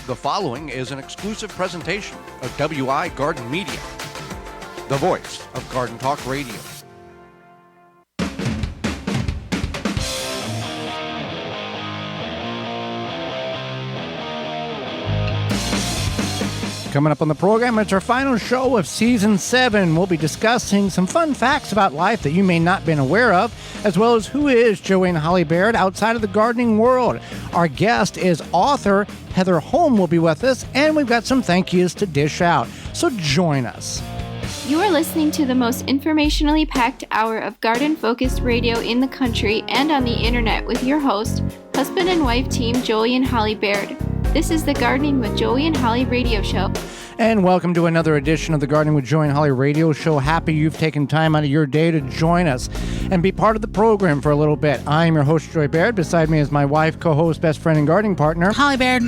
The following is an exclusive presentation of WI Garden Media, the voice of Garden Talk Radio. Coming up on the program, it's our final show of Season 7. We'll be discussing some fun facts about life that you may not have been aware of, as well as who is Joanne Holly Baird outside of the gardening world. Our guest is author Heather Holm will be with us, and we've got some thank yous to dish out. So join us. You are listening to the most informationally packed hour of garden-focused radio in the country and on the internet with your host, husband and wife team Joey and Holly Baird. This is the Gardening with Joey and Holly radio show. And welcome to another edition of the Gardening with Joey and Holly radio show. Happy you've taken time out of your day to join us and be part of the program for a little bit. I'm your host, Joey Baird. Beside me is my wife, co-host, best friend, and gardening partner, Holly Baird.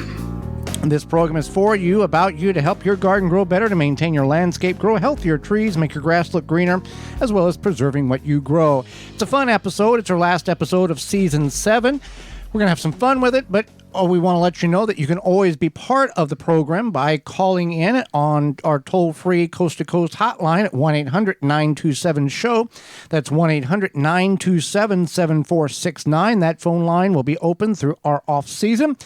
This program is for you, about you, to help your garden grow better, to maintain your landscape, grow healthier trees, make your grass look greener, as well as preserving what you grow. It's a fun episode. It's our last episode of Season 7. We're going to have some fun with it, but we want to let you know that you can always be part of the program by calling in on our toll-free coast-to-coast hotline at 1-800-927-SHOW. That's 1-800-927-7469. That phone line will be open through our off-season.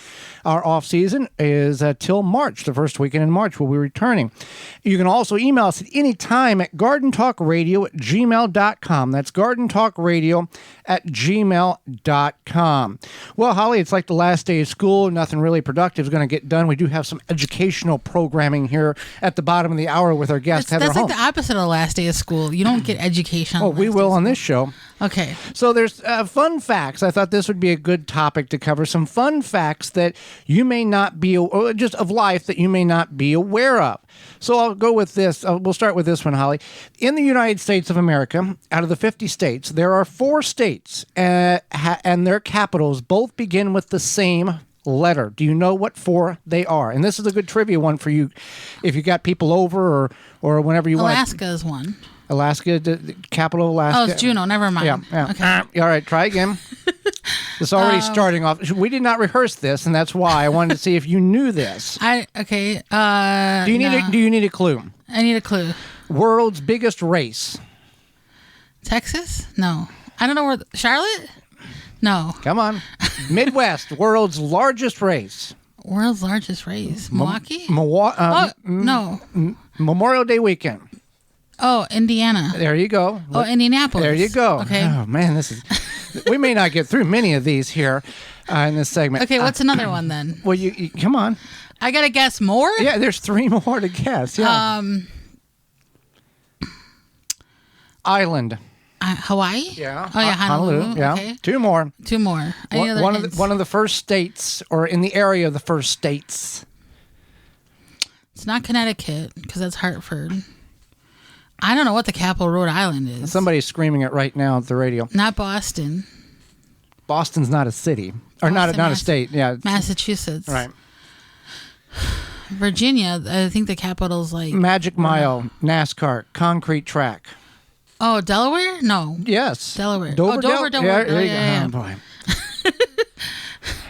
Our off-season is till March, the first weekend in March. We'll be returning. You can also email us at any time at gardentalkradio@gmail.com. That's gardentalkradio@gmail.com. Well, Holly, it's like the last day of school. Nothing really productive is going to get done. We do have some educational programming here at the bottom of the hour with our guest, Heather Holm. That's like the opposite of the last day of school. You don't get education. Oh, we will on this show. Okay. So there's fun facts. I thought this would be a good topic to cover. Some fun facts that you may not be, or just of life that you may not be aware of. So I'll go with this. We'll start with this one, Holly. In the United States of America, out of the 50 states, there are 4 states, and their capitals both begin with the same letter. Do you know what 4 they are? And this is a good trivia one for you if you got people over or whenever you want. Alaska is one. Alaska, the capital of Alaska. Oh, it's Juneau. Never mind. Yeah. Okay. All right, try again. It's already starting off. We did not rehearse this, and that's why I wanted to see if you knew this. Okay. Do you need a clue? I need a clue. World's biggest race. Texas? No. I don't know where. Charlotte? No. Come on. Midwest. World's largest race. World's largest race. Milwaukee? No. Memorial Day weekend. Oh, Indiana. There you go. Oh, Indianapolis. There you go. Okay. Oh man, this is. We may not get through many of these here in this segment. Okay, what's another one then? Well, you come on. I gotta guess more. Yeah, there's 3 more to guess. Yeah. Island. Hawaii. Yeah. Oh yeah, Honolulu. Yeah. Okay. 2 more. 2 more. One of the first states, or in the area of the first states. It's not Connecticut because that's Hartford. I don't know what the capital of Rhode Island is. Somebody's screaming it right now at the radio. Not Boston. Boston's not a city. Or not a state. Yeah. Massachusetts. Right. Virginia, I think the capital's like... Magic Mile, NASCAR, concrete track. Oh, Delaware? No. Yes. Delaware. Dover. Yeah. Oh, boy.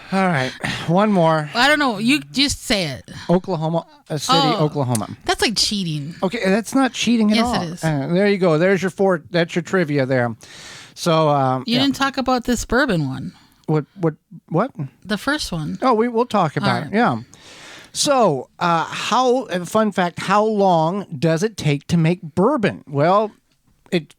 All right. One more. Well, I don't know. You just say it. Oklahoma City, Oklahoma. That's like cheating. Okay, that's not cheating at all. Yes, it is. There you go. There's your 4. That's your trivia there. So you didn't talk about this bourbon one. What? The first one. Oh, we'll talk about it. Yeah. So, fun fact, how long does it take to make bourbon? Well,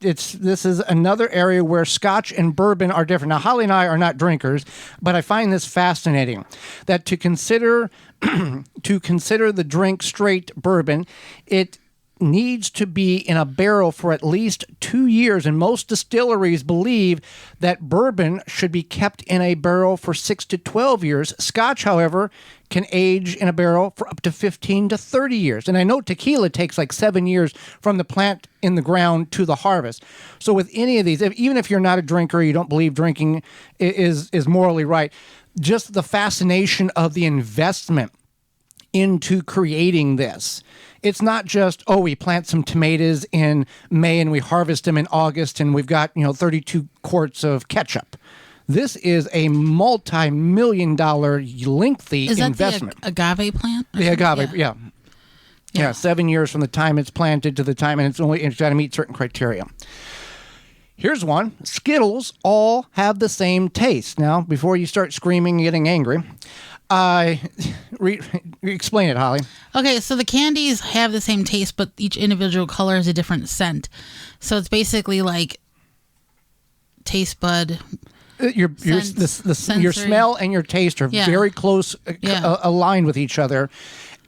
this is another area where Scotch and bourbon are different. Now, Holly and I are not drinkers, but I find this fascinating that to consider the drink straight bourbon, it needs to be in a barrel for at least 2 years, and most distilleries believe that bourbon should be kept in a barrel for 6 to 12 years. Scotch, however, can age in a barrel for up to 15 to 30 years. And I know tequila takes like 7 years from the plant in the ground to the harvest. So with any of these, even if you're not a drinker, you don't believe drinking is morally right, just the fascination of the investment into creating this. It's not just, we plant some tomatoes in May and we harvest them in August and we've got, 32 quarts of ketchup. This is a multi-million-dollar lengthy investment. Is that the agave plant? The agave, yeah. 7 years from the time it's planted to the time, and it's got to meet certain criteria. Here's one. Skittles all have the same taste. Now, before you start screaming and getting angry, explain it, Holly. Okay, so the candies have the same taste, but each individual color has a different scent. So it's basically like taste bud. Your smell and your taste are very close, aligned with each other.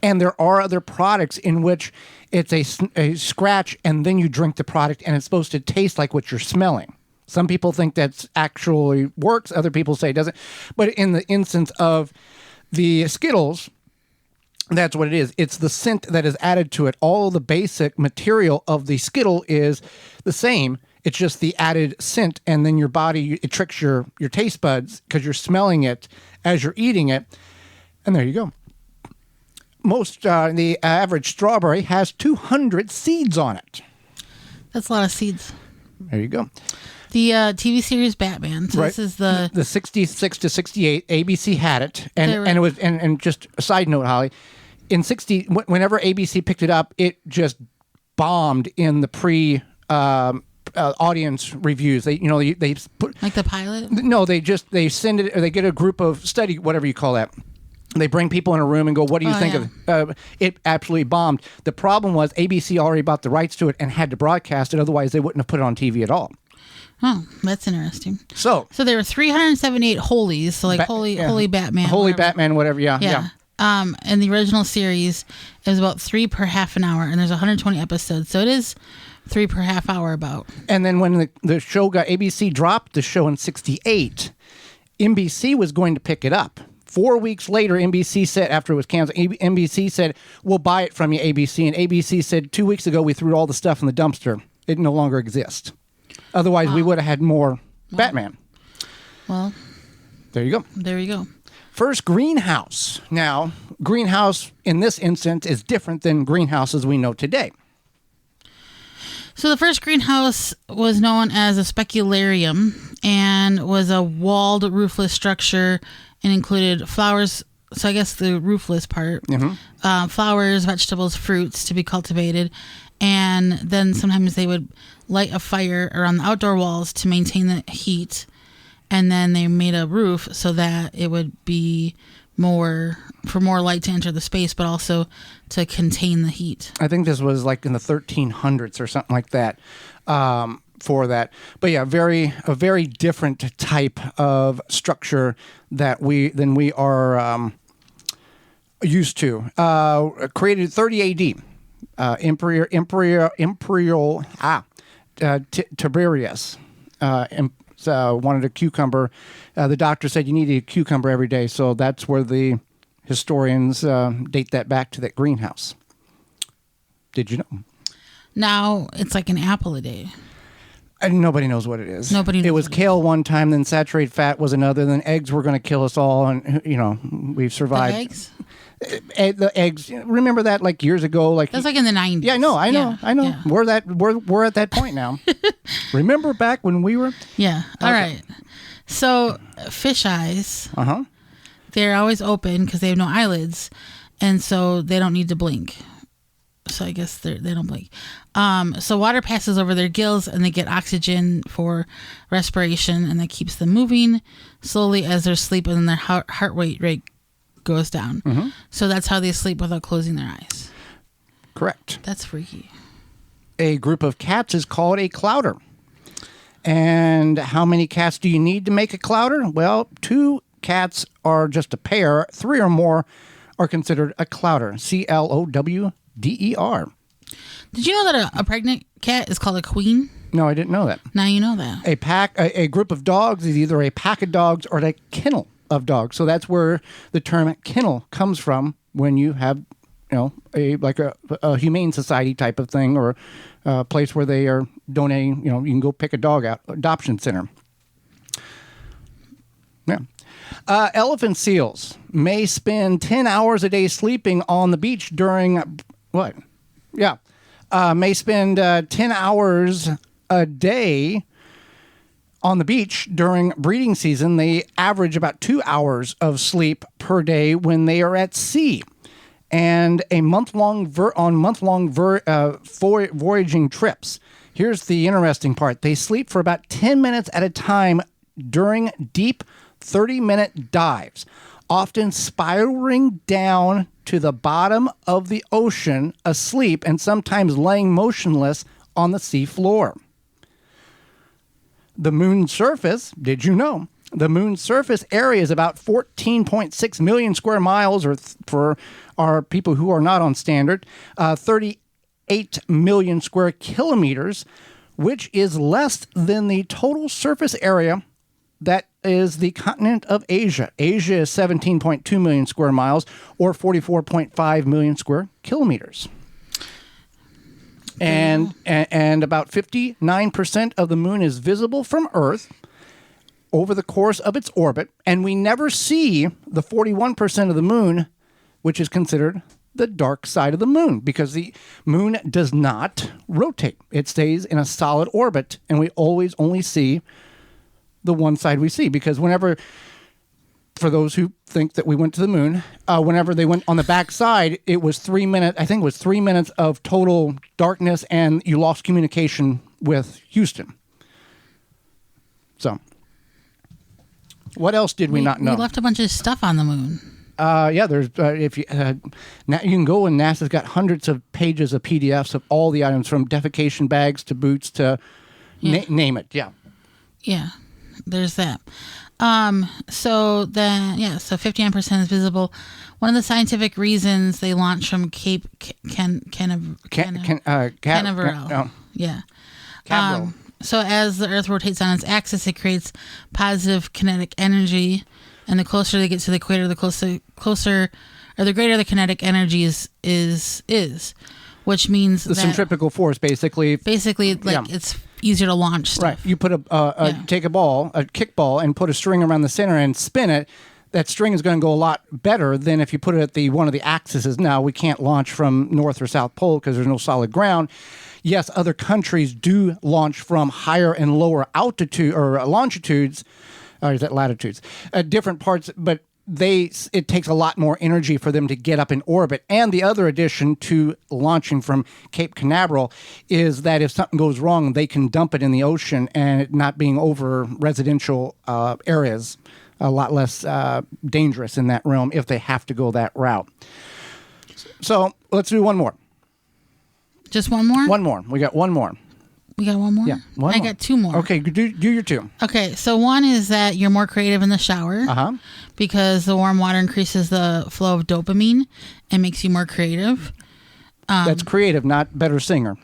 And there are other products in which it's a scratch and then you drink the product and it's supposed to taste like what you're smelling. Some people think that's actually works. Other people say it doesn't. But in the instance of the Skittles, that's what it is. It's the scent that is added to it. All of the basic material of the Skittle is the same. It's just the added scent, and then your body, it tricks your taste buds because you're smelling it as you're eating it. And there you go. The average strawberry has 200 seeds on it. That's a lot of seeds. There you go. The TV series Batman. So this is the 66 to 68. ABC had it, and it was and just a side note, Holly, in whenever ABC picked it up, it just bombed in the audience reviews. They put like the pilot. No, they send it, or they get a group of study, whatever you call that. They bring people in a room and go, what do you think of it? It absolutely bombed. The problem was ABC already bought the rights to it and had to broadcast it. Otherwise, they wouldn't have put it on TV at all. Oh, that's interesting. So there were 378 holies. So like Holy Batman. Holy Batman, whatever. Yeah. And the original series is about 3 per half an hour. And there's 120 episodes. So it is 3 per half hour about. And then when the show ABC dropped the show in 68, NBC was going to pick it up. 4 weeks later, NBC said, after it was canceled, NBC said, we'll buy it from you, ABC. And ABC said, 2 weeks ago, we threw all the stuff in the dumpster. It no longer exists. Otherwise, we would have had more Batman. Well, there you go. There you go. First, greenhouse. Now, greenhouse in this instance is different than greenhouses we know today. So the first greenhouse was known as a specularium and was a walled roofless structure and included flowers. So I guess the roofless part, flowers, vegetables, fruits to be cultivated. And then sometimes they would light a fire around the outdoor walls to maintain the heat. And then they made a roof so that it would be more light to enter the space, but also to contain the heat. I think this was like in the 1300s or something like that. For that, but yeah, a very different type of structure than we are used to. Created 30 AD, Imperial Tiberius wanted a cucumber. The doctor said you needed a cucumber every day, so that's where the historians date that back to that greenhouse. Did you know? Now it's like an apple a day. And nobody knows what it is. Nobody knows. It was kale one time, then saturated fat was another, then eggs were going to kill us all, and we've survived. The eggs? The eggs. Remember that like years ago? That's like in the 90s. Yeah, I know. Yeah. We're at that point now. Remember back when we were? Yeah. All right. So fish eyes. They're always open because they have no eyelids, and so they don't need to blink. So I guess they don't blink. So water passes over their gills and they get oxygen for respiration, and that keeps them moving slowly as they sleep, and then their heart rate goes down. So that's how they sleep without closing their eyes. Correct. That's freaky. A group of cats is called a clouder. And how many cats do you need to make a clouder? Well, 2 cats are just a pair. 3 or more are considered a clouder. CLOWDER. Did you know that a pregnant cat is called a queen? No, I didn't know that. Now you know that. A group of dogs is either a pack of dogs or a kennel of dogs. So that's where the term kennel comes from, when you have, a humane society type of thing, or a place where they are donating, you can go pick a dog out, adoption center. Yeah. Elephant seals may spend 10 hours a day sleeping on the beach during what? Yeah. May spend 10 hours a day On the beach during breeding season, they average about 2 hours of sleep per day when they are at sea. And a month-long voyaging trips. Here's the interesting part. They sleep for about 10 minutes at a time during deep 30-minute dives, often spiraling down to the bottom of the ocean asleep and sometimes laying motionless on the sea floor. The moon's surface, did you know? The moon's surface area is about 14.6 million square miles, or for our people who are not on standard, 38 million square kilometers, which is less than the total surface area that is the continent of Asia. Asia is 17.2 million square miles, or 44.5 million square kilometers. And about 59% of the moon is visible from Earth over the course of its orbit, and we never see the 41% of the moon, which is considered the dark side of the moon, because the moon does not rotate. It stays in a solid orbit, and we always only see the one side we see, because whenever, for those who think that we went to the moon, whenever they went on the back side, it was 3 minutes, I think it was 3 minutes of total darkness, and you lost communication with Houston. So, what else did we not know? We left a bunch of stuff on the moon. Yeah, there's if you you can go, and NASA's got hundreds of pages of PDFs of all the items, from defecation bags to boots to name it. Yeah. Yeah, there's that. So 59% is visible. One of the scientific reasons they launched from Cape Canaveral. Yeah. Canaveral. So as the Earth rotates on its axis, it creates positive kinetic energy, and the closer they get to the equator, the greater the kinetic energy is, which means the centripetal force, basically, it's easier to launch stuff. Right. You put take a kickball, and put a string around the center and spin it. That string is going to go a lot better than if you put it at one of the axes. Now, we can't launch from North or South Pole because there's no solid ground. Yes, other countries do launch from higher and lower altitude or longitudes, or is that latitudes? Different parts, but it takes a lot more energy for them to get up in orbit. And the other addition to launching from Cape Canaveral is that if something goes wrong, they can dump it in the ocean, and it not being over residential areas, a lot less dangerous in that realm if they have to go that route. So let's do one more. Just one more? One more. We got one more. We got one more? Yeah, one more. I got two more. Okay, do your two. Okay, so one is that you're more creative in the shower because the warm water increases the flow of dopamine and makes you more creative. That's creative, not better singer.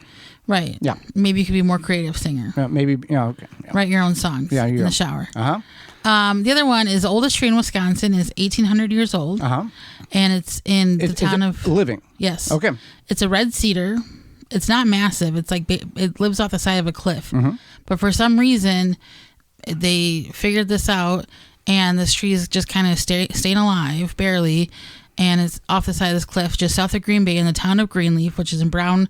Right. Yeah. Maybe you could be more creative singer. Maybe, okay. Yeah. Write your own songs in the shower. The other one is the oldest tree in Wisconsin is 1,800 years old. And it's in the town of... living? Yes. Okay. It's a red cedar. It's not massive. It's like it lives off the side of a cliff. But for some reason, they figured this out, and this tree is just kind of staying alive, barely. And it's off the side of this cliff just south of Green Bay in the town of Greenleaf, which is in Brown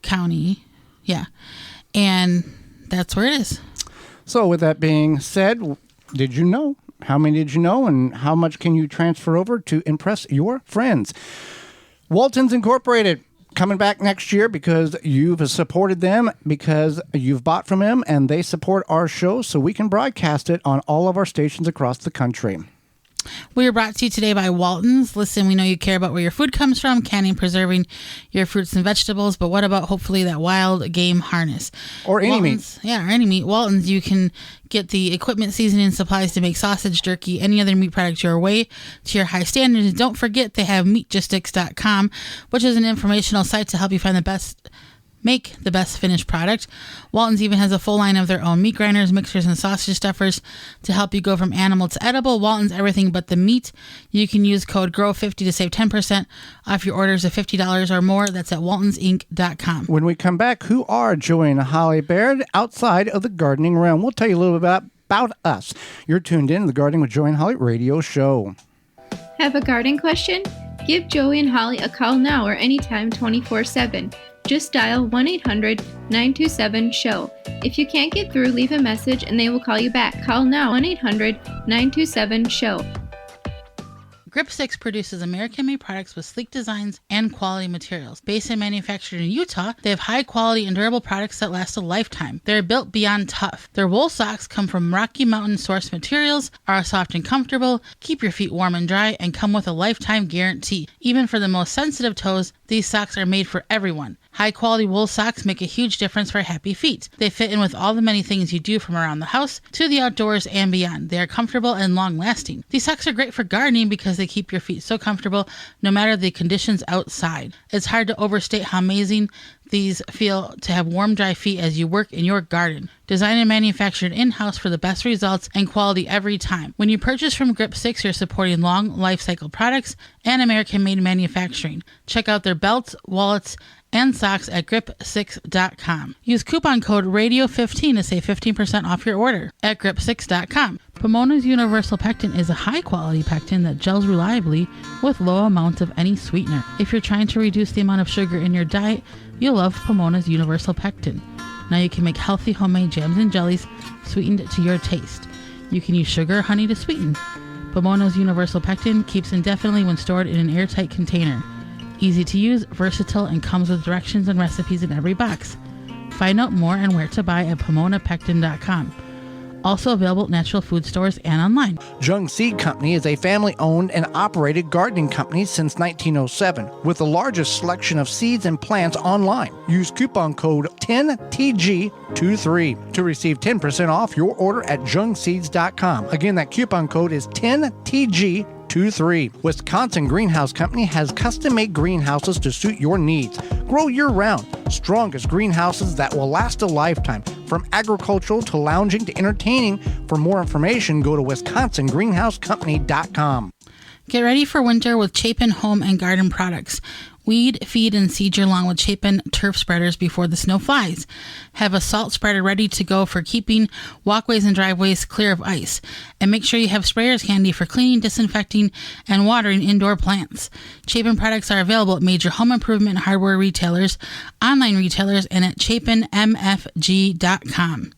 County. Yeah. And that's where it is. So with that being said, did you know? How many did you know? And how much can you transfer over to impress your friends? Walton's Incorporated, coming back next year because you've supported them, because you've bought from them, and they support our show so we can broadcast it on all of our stations across the country. We are brought to you today by Walton's. Listen, we know you care about where your food comes from, canning and preserving your fruits and vegetables, but what about hopefully that wild game harness? Or any meat. Yeah, or any meat. Walton's, you can get the equipment, seasoning, and supplies to make sausage, jerky, any other meat product your way to your high standards. And don't forget, they have meatgistics.com, which is an informational site to help you make the best finished product. Walton's even has a full line of their own meat grinders, mixers, and sausage stuffers to help you go from animal to edible. Walton's everything but the meat. You can use code GROW50 to save 10% off your orders of $50 or more. That's at waltonsinc.com. When we come back, who are Joey and Holly Baird outside of the gardening realm? We'll tell you a little bit about us. You're tuned in to the Gardening with Joey and Holly radio show. Have a garden question? Give Joey and Holly a call now or anytime 24/7. Just dial 1-800-927-SHOW. If you can't get through, leave a message and they will call you back. Call now, 1-800-927-SHOW. Grip 6 produces American-made products with sleek designs and quality materials. Based and manufactured in Utah, they have high-quality and durable products that last a lifetime. They're built beyond tough. Their wool socks come from Rocky Mountain-sourced materials, are soft and comfortable, keep your feet warm and dry, and come with a lifetime guarantee. Even for the most sensitive toes, these socks are made for everyone. High-quality wool socks make a huge difference for happy feet. They fit in with all the many things you do from around the house to the outdoors and beyond. They are comfortable and long-lasting. These socks are great for gardening because they keep your feet so comfortable no matter the conditions outside. It's hard to overstate how amazing these feel to have warm, dry feet as you work in your garden. Designed and manufactured in-house for the best results and quality every time. When you purchase from Grip 6, you're supporting long life cycle products and American-made manufacturing. Check out their belts, wallets, and socks at grip6.com. Use coupon code RADIO15 to save 15% off your order at grip6.com. Pomona's Universal Pectin is a high-quality pectin that gels reliably with low amounts of any sweetener. If you're trying to reduce the amount of sugar in your diet, you'll love Pomona's Universal Pectin. Now you can make healthy homemade jams and jellies sweetened to your taste. You can use sugar or honey to sweeten. Pomona's Universal Pectin keeps indefinitely when stored in an airtight container. Easy to use, versatile, and comes with directions and recipes in every box. Find out more and where to buy at PomonaPectin.com. Also available at natural food stores and online. Jung Seed Company is a family-owned and operated gardening company since 1907 with the largest selection of seeds and plants online. Use coupon code 10TG23 to receive 10% off your order at jungseeds.com. Again, that coupon code is 10TG23. Wisconsin Greenhouse Company has custom-made greenhouses to suit your needs. Grow year-round. Strongest greenhouses that will last a lifetime. From agricultural to lounging to entertaining. For more information, go to wisconsingreenhousecompany.com. Get ready for winter with Chapin Home and Garden products. Weed, feed, and seed your lawn with Chapin turf spreaders before the snow flies. Have a salt spreader ready to go for keeping walkways and driveways clear of ice. And make sure you have sprayers handy for cleaning, disinfecting, and watering indoor plants. Chapin products are available at major home improvement and hardware retailers, online retailers, and at chapinmfg.com.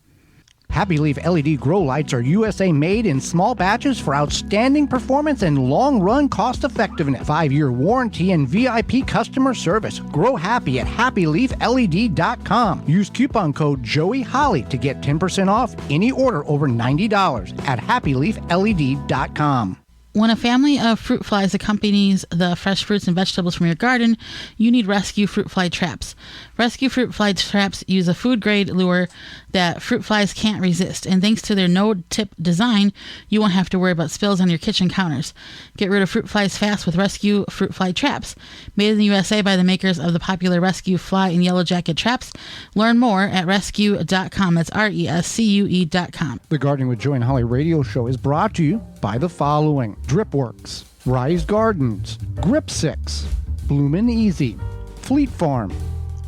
Happy Leaf LED grow lights are USA made in small batches for outstanding performance and long-run cost effectiveness. 5-year warranty and VIP customer service. Grow happy at happyleafled.com. Use coupon code JOEYHOLLY to get 10% off any order over $90 at happyleafled.com. When a family of fruit flies accompanies the fresh fruits and vegetables from your garden, you need rescue fruit fly traps. Rescue fruit fly traps use a food-grade lure that fruit flies can't resist, and thanks to their no-tip design, you won't have to worry about spills on your kitchen counters. Get rid of fruit flies fast with Rescue fruit fly traps. Made in the USA by the makers of the popular Rescue fly and yellow jacket traps. Learn more at rescue.com. That's RESCUE.com. The Gardening with Joy and Holly radio show is brought to you by the following: Dripworks, Rise Gardens, Grip 6, Bloomin' Easy, Fleet Farm,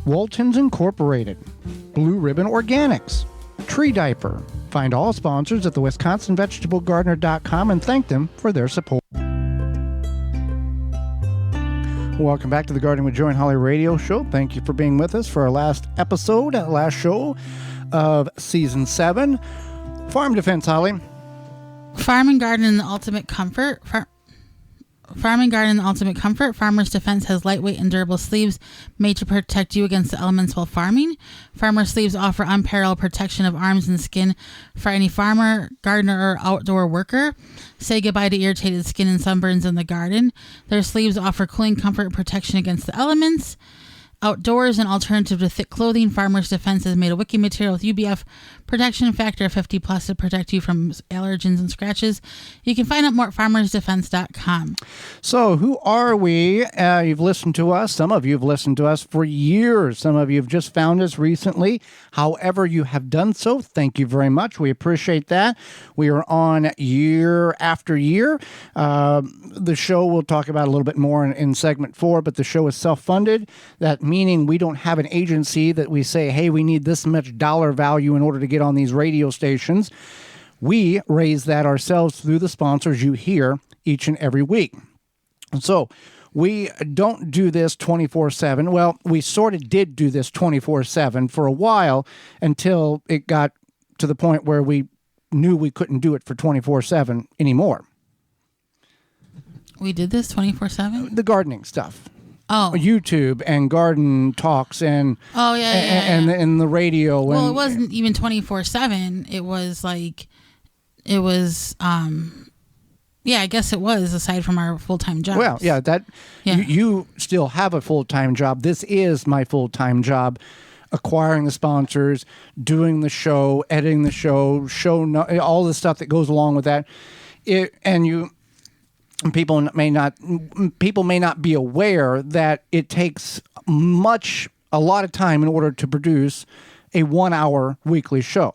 Waltons Incorporated, Blue Ribbon Organics, Tree Diaper. Find all sponsors at the WisconsinVegetableGardener.com and thank them for their support. Welcome back to the Gardening with Joy and Holly radio show. Thank you for being with us for our last episode, last show of Season 7. Farm Defense, Holly. Farm and Garden in the Ultimate Comfort. Farm and Garden in the Ultimate Comfort. Farmer's Defense has lightweight and durable sleeves made to protect you against the elements while farming. Farmer sleeves offer unparalleled protection of arms and skin for any farmer, gardener, or outdoor worker. Say goodbye to irritated skin and sunburns in the garden. Their sleeves offer cooling comfort and protection against the elements. Outdoors, an alternative to thick clothing, Farmer's Defense is made of wicking material with UBF protection factor of 50 plus to protect you from allergens and scratches. You can find out more at farmersdefense.com. So who are we? You've listened to us. Some of you have listened to us for years. Some of you have just found us recently. However you have done so, thank you very much. We appreciate that. We are on year after year. The show we'll talk about a little bit more in segment 4, but the show is self-funded. That meaning we don't have an agency that we say, hey, we need this much dollar value in order to get on these radio stations. We raise that ourselves through the sponsors you hear each and every week. And so We don't do this 24/7. Well, we sort of did do this 24/7 for a while until it got to the point where we knew we couldn't do it for 24/7 anymore. We did this 24/7? The gardening stuff. Oh. YouTube and garden talks and and the radio. Well, it wasn't even 24/7. It was like, it was, I guess it was, aside from our full-time jobs. Well, you still have a full-time job. This is my full-time job, acquiring the sponsors, doing the show, editing the show, all the stuff that goes along with that. People may not be aware that it takes a lot of time in order to produce a 1-hour weekly show.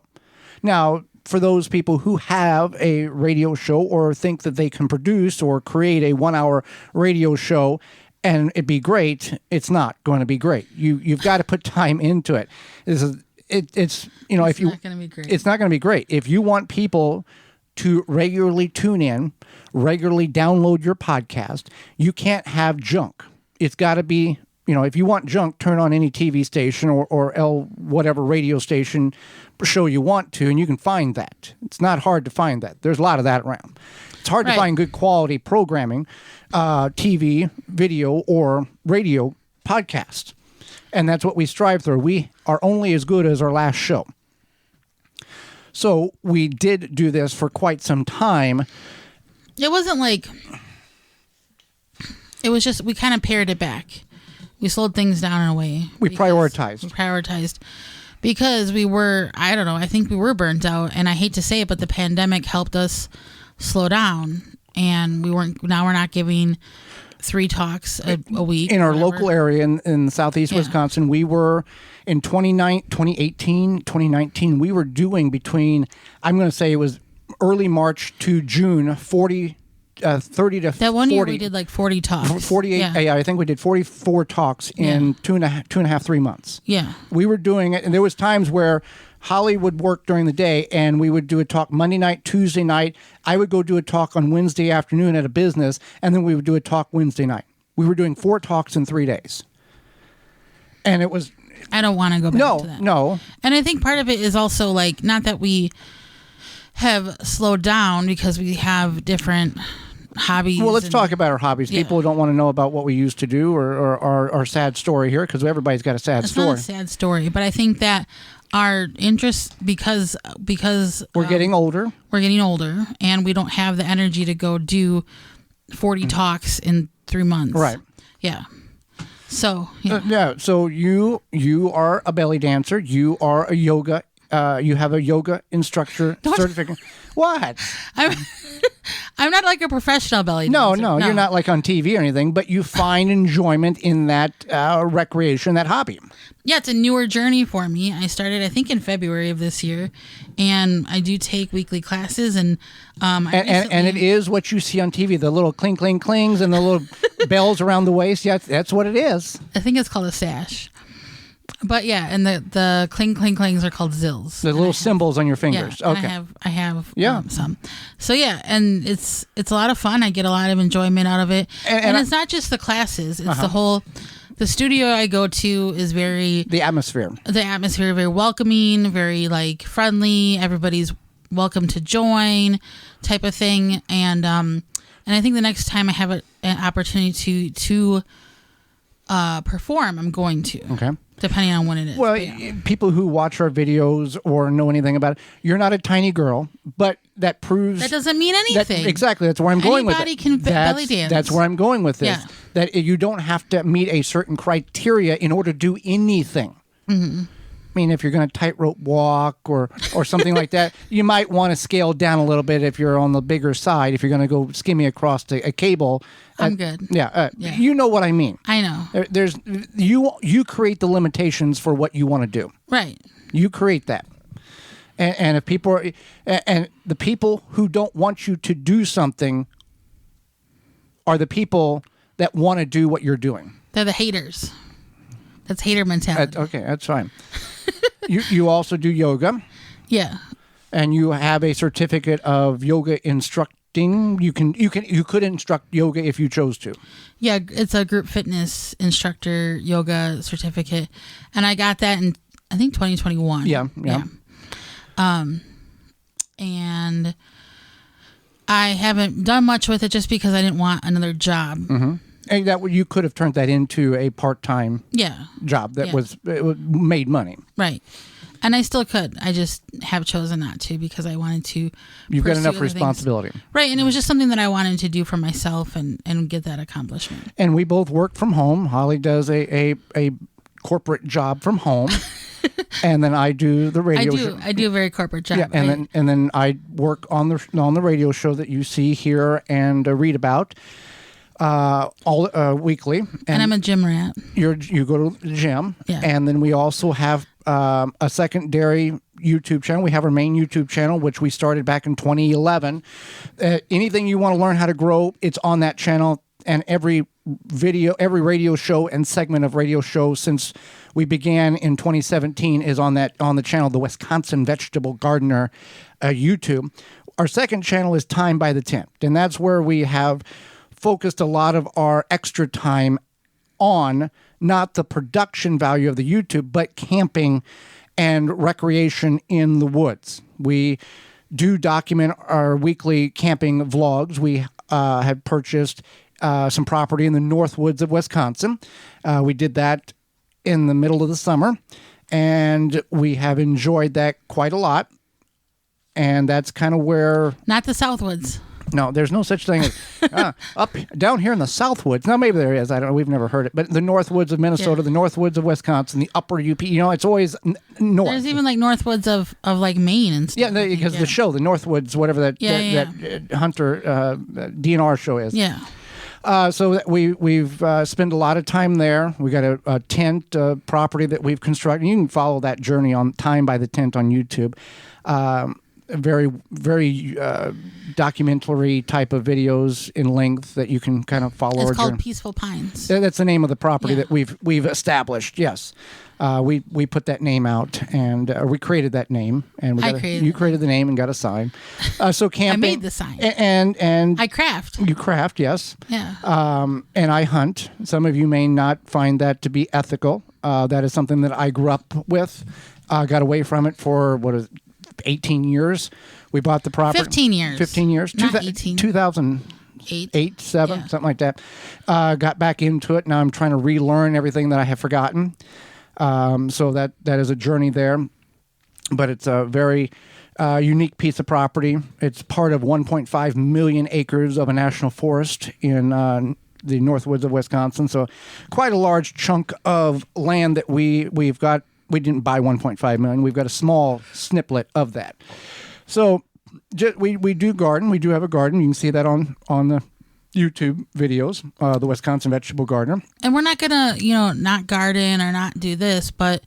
Now, for those people who have a radio show or think that they can produce or create a 1-hour radio show and it'd be great, it's not going to be great. You've got to put time into it. It's not going to be great. It's not going to be great. If you want people to regularly tune in, regularly download your podcast, you can't have junk. It's got to be, if you want junk, turn on any TV station or whatever radio station show you want to, and you can find that. It's not hard to find that. There's a lot of that around. It's hard to find good quality programming, TV, video, or radio podcast. And that's what we strive through. We are only as good as our last show. So we did do this for quite some time. It wasn't like, it was just, we kind of pared it back. We slowed things down in a way. We prioritized. Because we were, I think we were burnt out. And I hate to say it, but the pandemic helped us slow down. And we're not giving 3 talks a week. In our local area in southeast Wisconsin, we were, in 2018, 2019, we were doing between, I'm going to say it was early March to June, 30 to 40. That one year we did like 40 talks. 48, I think we did 44 talks in 2.5, 3 months. Yeah. We were doing it, and there was times where Holly would work during the day, and we would do a talk Monday night, Tuesday night. I would go do a talk on Wednesday afternoon at a business, and then we would do a talk Wednesday night. We were doing 4 talks in 3 days. And it was... I don't want to go back to that. No. And I think part of it is also like, not that we have slowed down because we have different hobbies. Well, let's talk about our hobbies. Yeah. People don't want to know about what we used to do or our sad story here, because everybody's got a sad story. It's not a sad story, but I think that our interests, because we're getting older. We're getting older, and we don't have the energy to go do 40 talks in 3 months. Right. Yeah. So So you are a belly dancer. You are a yoga. You have a yoga instructor certificate. What? I'm not like a professional belly dancer. No, you're not like on TV or anything. But you find enjoyment in that recreation, that hobby. Yeah, it's a newer journey for me. I started, I think, in February of this year, and I do take weekly classes, and and it is what you see on TV, the little cling, cling, clings and the little bells around the waist. Yeah, that's what it is. I think it's called a sash. But yeah, and the cling, cling, clings are called zills. The little symbols on your fingers. Yeah, okay. I have some. So yeah, and it's a lot of fun. I get a lot of enjoyment out of it. And it's not just the classes. It's the whole... The studio I go to is very... The atmosphere, very welcoming, very like friendly. Everybody's welcome to join, type of thing. And I think the next time I have an opportunity to perform, I'm going to. Okay. Depending on when it is. Well, people who watch our videos or know anything about it, you're not a tiny girl, but that proves... That doesn't mean anything. Exactly. That's where I'm going with it. Anybody can belly dance. That's where I'm going with this. Yeah. That you don't have to meet a certain criteria in order to do anything. Mm-hmm. I mean, if you're going to tightrope walk or something like that, you might want to scale down a little bit if you're on the bigger side. If you're going to go skimming across a cable, I'm good. Yeah, you know what I mean. I know. There's you create the limitations for what you want to do. Right. You create that, and if people are, and the people who don't want you to do something are the people that want to do what you're doing. They're the haters. That's hater mentality. Okay, that's fine. You also do yoga. Yeah. And you have a certificate of yoga instructing. You could instruct yoga if you chose to. Yeah, it's a group fitness instructor yoga certificate, and I got that in I think 2021. Yeah. And I haven't done much with it just because I didn't want another job. Mm-hmm. And that you could have turned that into a part-time job that was made money. Right. And I still could. I just have chosen not to because I wanted to. You've got enough responsibility. Things. Right. And it was just something that I wanted to do for myself and get that accomplishment. And we both work from home. Holly does a corporate job from home. And then I do the radio show. I do a very corporate job. Yeah, and then I work on the radio show that you see here and read about all weekly. And I'm a gym rat. You go to the gym. Yeah. And then we also have a secondary YouTube channel. We have our main YouTube channel, which we started back in 2011. Anything you want to learn how to grow, it's on that channel. And every radio show and segment of radio show since we began in 2017 is on the channel, the Wisconsin Vegetable Gardener YouTube. Our second channel is Time by the Tent, and that's where we have focused a lot of our extra time on not the production value of the YouTube, but camping and recreation in the woods. We do document our weekly camping vlogs. We have purchased some property in the North Woods of Wisconsin. We did that in the middle of the summer, and we have enjoyed that quite a lot. And that's kind of where... Not the South Woods. No, there's no such thing as down here in the South Woods. Now, maybe there is. I don't know. We've never heard it. But the North Woods of Minnesota, the North Woods of Wisconsin, the Upper UP, it's always north. There's even like North Woods of like Maine and stuff. Yeah, because the show, the North Woods, whatever that Hunter DNR show is. Yeah. So we've spent a lot of time there. We got a tent property that we've constructed. You can follow that journey on Time by the Tent on YouTube. Very, very documentary type of videos in length that you can kind of follow. It's called Peaceful Pines. That's the name of the property that we've established. Yes, we put that name out, and we created that name, and you created the name and got a sign. So camping. I made the sign, and I craft. You craft, yes. Yeah. And I hunt. Some of you may not find that to be ethical. That is something that I grew up with. Got away from it for 18 years. We bought the property. 15 years. 15 years. Not 18. 2008, 7, something like that. Got back into it. Now I'm trying to relearn everything that I have forgotten. So that is a journey there. But it's a very unique piece of property. It's part of 1.5 million acres of a national forest in the North Woods of Wisconsin. So quite a large chunk of land that we've got. We didn't buy 1.5 million. We've got a small sniplet of that. So we do garden. We do have a garden. You can see that on the YouTube videos, the Wisconsin Vegetable Gardener. And we're not going to, not garden or not do this, but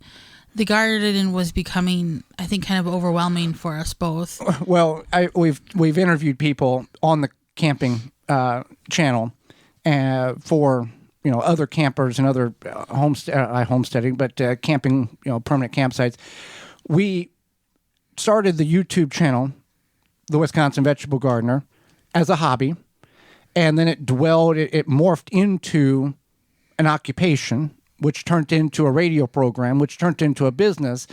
the garden was becoming, I think, kind of overwhelming for us both. Well, we've interviewed people on the camping channel for... other campers and other homesteading, but camping, permanent campsites. We started the YouTube channel, the Wisconsin Vegetable Gardener, as a hobby, and then it morphed into an occupation, which turned into a radio program, which turned into a business.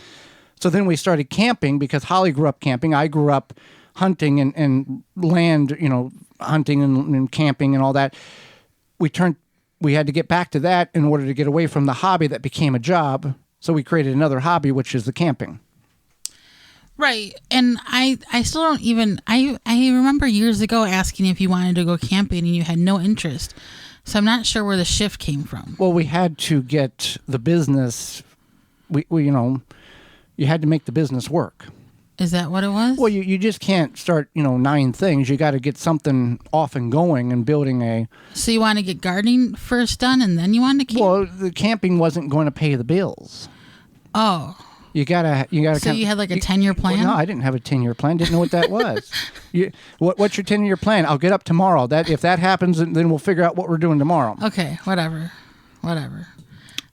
So then we started camping because Holly grew up camping. I grew up hunting and land, hunting and camping and all that. We had to get back to that in order to get away from the hobby that became a job. So we created another hobby, which is the camping. Right. And I still don't even... I remember years ago asking if you wanted to go camping and you had no interest. So I'm not sure where the shift came from. Well, we had to get the business... you had to make the business work. Is that what it was? Well, you just can't start, 9 things. You got to get something off and going and building a... So you want to get gardening first done and then you want to camp? Well, the camping wasn't going to pay the bills. Oh. You gotta. So you had like a 10-year plan? Well, no, I didn't have a 10-year plan. Didn't know what that was. What's your 10-year plan? I'll get up tomorrow. If that happens, then we'll figure out what we're doing tomorrow. Okay, whatever.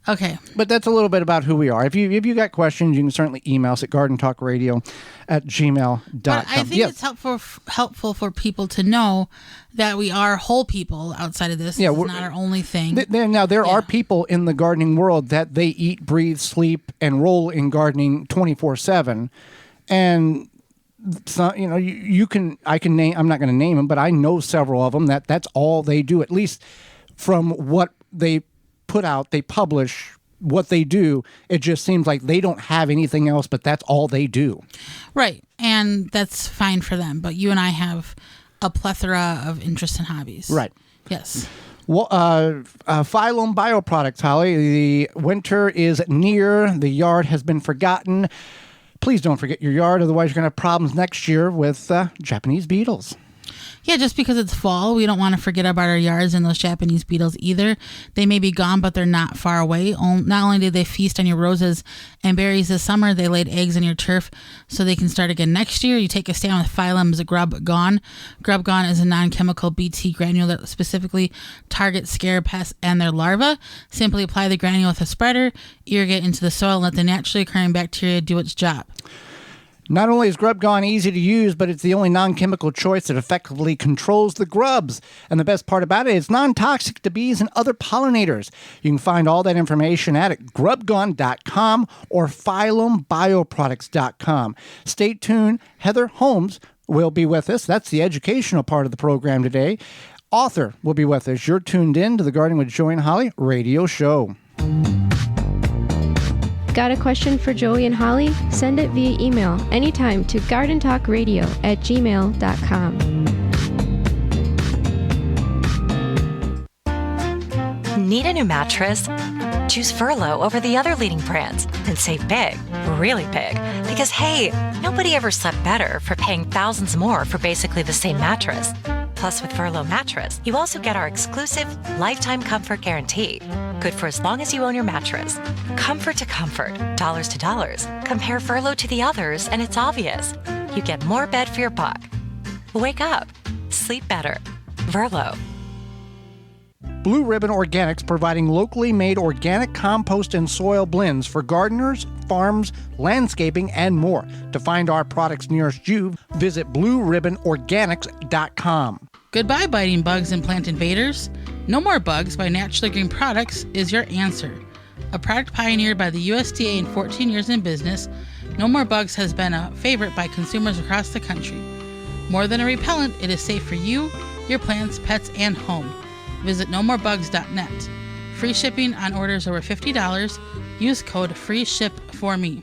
Okay. But that's a little bit about who we are. If you got questions, you can certainly email us at gardentalkradio@gmail.com. But I think it's helpful for people to know that we are whole people outside of this. Yeah, it's not our only thing. There are people in the gardening world that they eat, breathe, sleep, and roll in gardening 24/7. And so, I can name, I'm not going to name them, but I know several of them that's all they do, at least from what they put out, they publish what they do. It just seems like they don't have anything else, but that's all they do. Right. And that's fine for them. But you and I have a plethora of interests and hobbies. Right. Yes. Well, Phylum Bioproducts, Holly, the winter is near. The yard has been forgotten. Please don't forget your yard, otherwise you're going to have problems next year with Japanese beetles. Yeah, just because it's fall, we don't want to forget about our yards and those Japanese beetles either. They may be gone, but they're not far away. Not only did they feast on your roses and berries this summer, they laid eggs on your turf so they can start again next year. You take a stand with Phylum's Grub Gone. Grub Gone is a non-chemical BT granule that specifically targets scare pests and their larvae. Simply apply the granule with a spreader, irrigate into the soil, and let the naturally occurring bacteria do its job. Not only is Grub Gone easy to use, but it's the only non-chemical choice that effectively controls the grubs. And the best part about it, it's non-toxic to bees and other pollinators. You can find all that information at grubgone.com or phylumbioproducts.com. Stay tuned. Heather Holmes will be with us. That's the educational part of the program today. Author will be with us. You're tuned in to the Gardening with Joey and Holly radio show. Got a question for Joey and Holly? Send it via email anytime to gardentalkradio@gmail.com. Need a new mattress? Choose Furlow over the other leading brands and save big, really big. Because hey, nobody ever slept better for paying thousands more for basically the same mattress. Plus, with Furlow mattress, you also get our exclusive lifetime comfort guarantee. Good for as long as you own your mattress. Comfort to comfort, dollars to dollars. Compare Furlow to the others, and it's obvious. You get more bed for your buck. Wake up. Sleep better. Furlow. Blue Ribbon Organics, providing locally made organic compost and soil blends for gardeners, farms, landscaping, and more. To find our products nearest you, visit blueribbonorganics.com. Goodbye, biting bugs and plant invaders. No More Bugs by Naturally Green Products is your answer. A product pioneered by the USDA and 14 years in business, No More Bugs has been a favorite by consumers across the country. More than a repellent, it is safe for you, your plants, pets, and home. Visit nomorebugs.net. Free shipping on orders over $50. Use code FREESHIP4ME.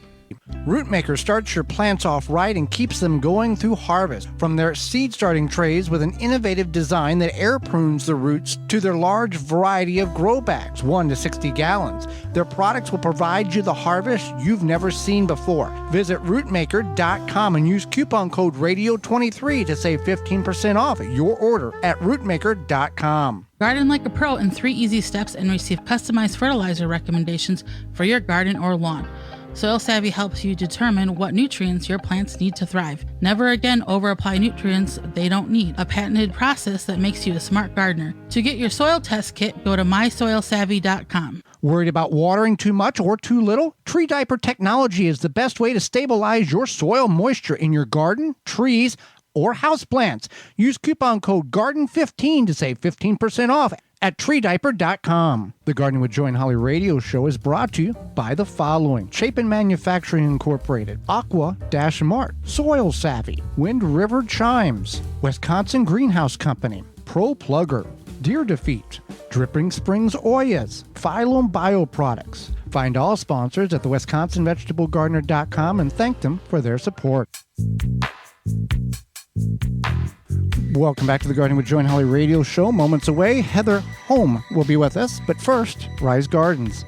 Rootmaker starts your plants off right and keeps them going through harvest. From their seed starting trays with an innovative design that air prunes the roots to their large variety of grow bags, 1 to 60 gallons. Their products will provide you the harvest you've never seen before. Visit rootmaker.com and use coupon code RADIO23 to save 15% off your order at rootmaker.com. Garden like a pro in 3 easy steps and receive customized fertilizer recommendations for your garden or lawn. Soil Savvy helps you determine what nutrients your plants need to thrive. Never again over-apply nutrients they don't need. A patented process that makes you a smart gardener. To get your soil test kit, go to mysoilsavvy.com. Worried about watering too much or too little? Tree Diaper technology is the best way to stabilize your soil moisture in your garden, trees, or houseplants. Use coupon code GARDEN15 to save 15% off at treediaper.com. The Gardening with Joy and Holly radio show is brought to you by the following: Chapin Manufacturing Incorporated, Aqua-Mart, Soil Savvy, Wind River Chimes, Wisconsin Greenhouse Company, Pro Plugger, Deer Defeat, Dripping Springs Oyas, Phylum Bioproducts. Find all sponsors at the WisconsinVegetableGardener.com and thank them for their support. Welcome back to the Gardening with Joy and Holly radio show. Moments away, Heather Holm will be with us. But first, Rise Gardens.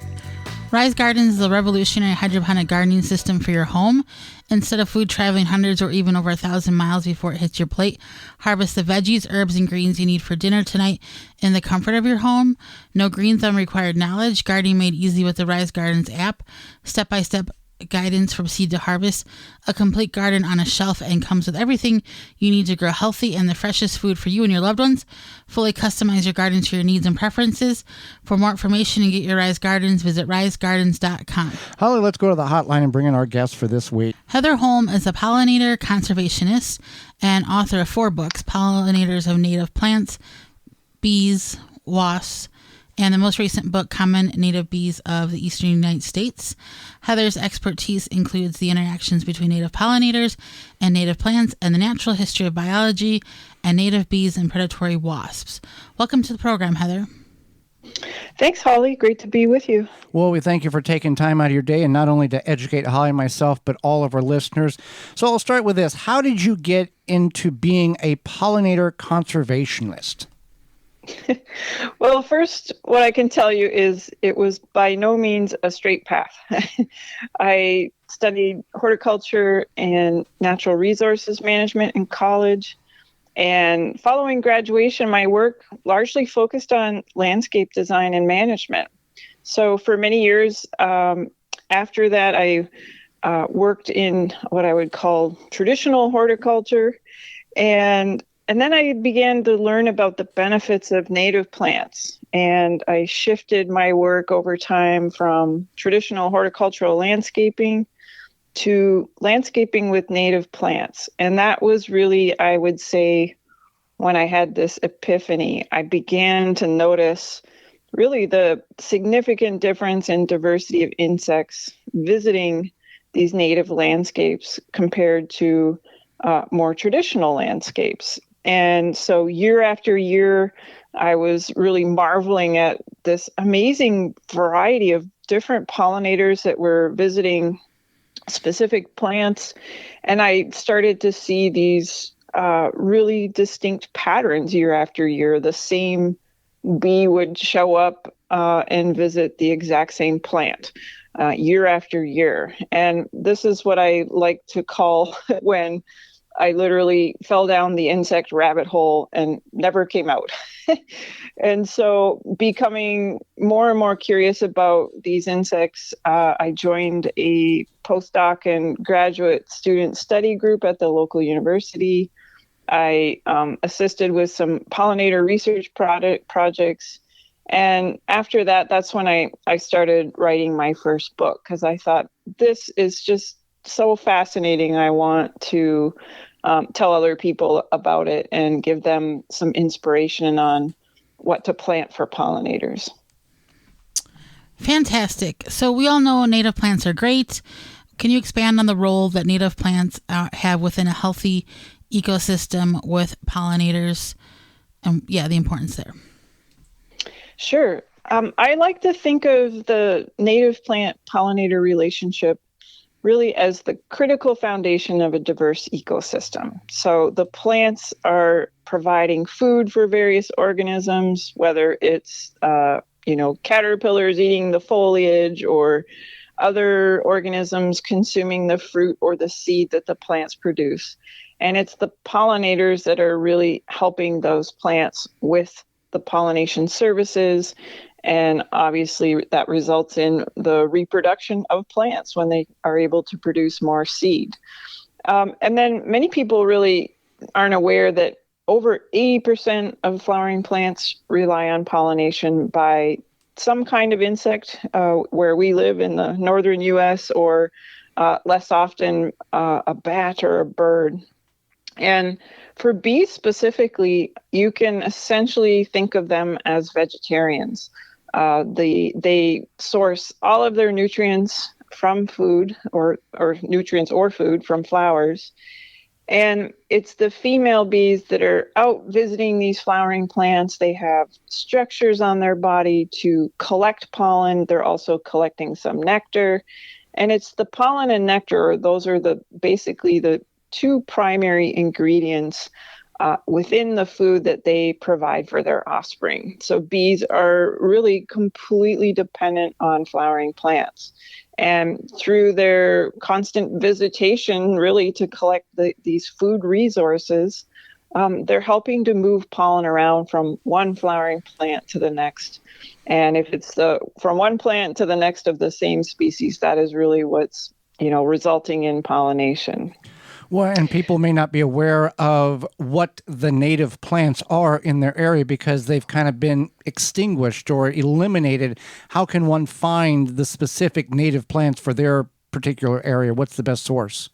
Rise Gardens is a revolutionary hydroponic gardening system for your home. Instead of food traveling hundreds or even over 1,000 miles before it hits your plate, harvest the veggies, herbs, and greens you need for dinner tonight in the comfort of your home. No greens on required knowledge. Gardening made easy with the Rise Gardens app. Step-by-step guidance from seed to harvest, a complete garden on a shelf, and comes with everything you need to grow healthy and the freshest food for you and your loved ones. Fully customize your garden to your needs and preferences. For more information and get your Rise Gardens, visit risegardens.com. Holly, let's go to the hotline and bring in our guest for this week. Heather Holm is a pollinator conservationist and author of 4 books, Pollinators of Native Plants, Bees, Wasps, and the most recent book, Common Native Bees of the Eastern United States. Heather's expertise includes the interactions between native pollinators and native plants and the natural history of biology and native bees and predatory wasps. Welcome to the program, Heather. Thanks, Holly. Great to be with you. Well, we thank you for taking time out of your day and not only to educate Holly and myself, but all of our listeners. So I'll start with this. How did you get into being a pollinator conservationist? Well, first, what I can tell you is it was by no means a straight path. I studied horticulture and natural resources management in college. And following graduation, my work largely focused on landscape design and management. So for many years after that, I worked in what I would call traditional horticulture. And then I began to learn about the benefits of native plants. And I shifted my work over time from traditional horticultural landscaping to landscaping with native plants. And that was really, I would say, when I had this epiphany. I began to notice really the significant difference in diversity of insects visiting these native landscapes compared to more traditional landscapes. And so year after year, I was really marveling at this amazing variety of different pollinators that were visiting specific plants. And I started to see these really distinct patterns year after year. The same bee would show up and visit the exact same plant year after year. And this is what I like to call when I literally fell down the insect rabbit hole and never came out. And so becoming more and more curious about these insects, I joined a postdoc and graduate student study group at the local university. I assisted with some pollinator research projects. And after that, that's when I started writing my first book, because I thought, this is just so fascinating. I want to tell other people about it and give them some inspiration on what to plant for pollinators. Fantastic. So we all know native plants are great. Can you expand on the role that native plants have within a healthy ecosystem with pollinators and the importance there? Sure. I like to think of the native plant pollinator relationship really as the critical foundation of a diverse ecosystem. So the plants are providing food for various organisms, whether it's caterpillars eating the foliage or other organisms consuming the fruit or the seed that the plants produce. And it's the pollinators that are really helping those plants with the pollination services. And obviously that results in the reproduction of plants when they are able to produce more seed. And then many people really aren't aware that over 80% of flowering plants rely on pollination by some kind of insect where we live in the northern U.S., or less often a bat or a bird. And for bees specifically, you can essentially think of them as vegetarians. They source all of their nutrients from food or nutrients or food from flowers. And it's the female bees that are out visiting these flowering plants. They have structures on their body to collect pollen. They're also collecting some nectar. And it's the pollen and nectar, those are basically the two primary ingredients within the food that they provide for their offspring. So bees are really completely dependent on flowering plants. And through their constant visitation, really to collect these food resources, they're helping to move pollen around from one flowering plant to the next. And if it's from one plant to the next of the same species, that is really what's resulting in pollination. Well, and people may not be aware of what the native plants are in their area because they've kind of been extinguished or eliminated. How can one find the specific native plants for their particular area? What's the best source?